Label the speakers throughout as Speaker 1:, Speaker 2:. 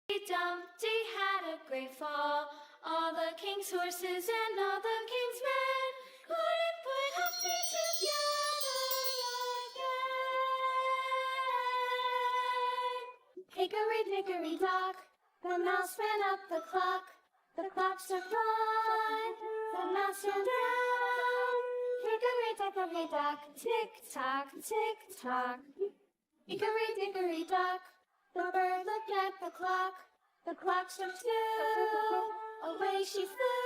Speaker 1: Dumpty had a great fall. All the king's horses and all the king's men couldn't put Humpty together again. Hickory-dickory-dock, the mouse ran up the clock. The clock struck one, the mouse ran down. Hickory-dickory-dock, tick-tock, tick-tock. Hickory-dickory-dock, the bird looked at the clock. The clock struck two, away she flew.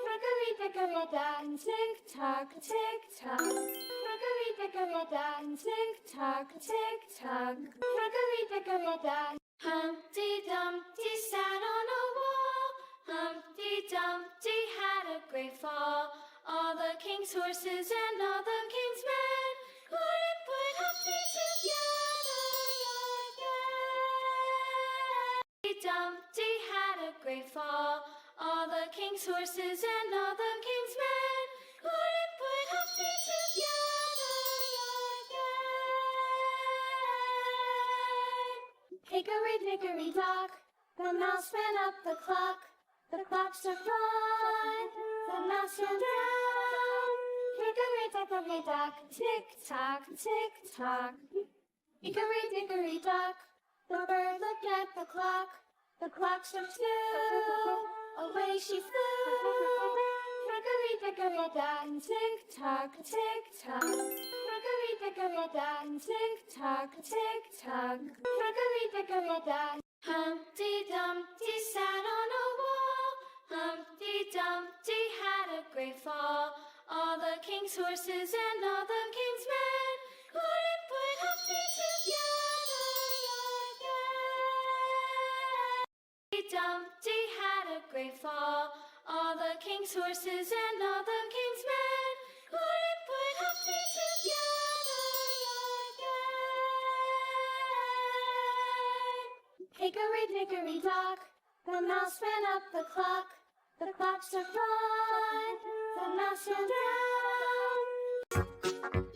Speaker 1: Hickory-dickory-dock, tick-tock, tick-tock. Hickory-dickory-dock, tick-tock, tick-tock. Hickory-dickory-dock. Humpty Dumpty sat on a wall. Humpty Dumpty had a great fall. All the king's horses and all the king's men couldn't put Humpty together again. Dumpty had a great fall. All the king's horses and all the king's men couldn't put Humpty together again. Hickory-dickory-dock, the mouse ran up the clock. The clock struck one, the mouse ran down. Hickory-dickory-dock, tick-tock, tick-tock. Hickory-dickory-dock, the bird looked at the clock. The clock struck two, away she flew. Hickory-dickory-dock, tick-tock, tick-tock. Hickory-dickory-dock, tick-tock, tick-tock. Hickory-dickory-dock. Humpty Dumpty sat on a wall. Humpty Dumpty had a great fall. All the king's horses and all the king's men couldn't put Humpty together again. Dumpty had a great fall. All the king's horses and all the king's men couldn't put Humpty together again. Hickory-dickory-dock, the mouse ran up the clock. The clock struck one, the mouse ran down.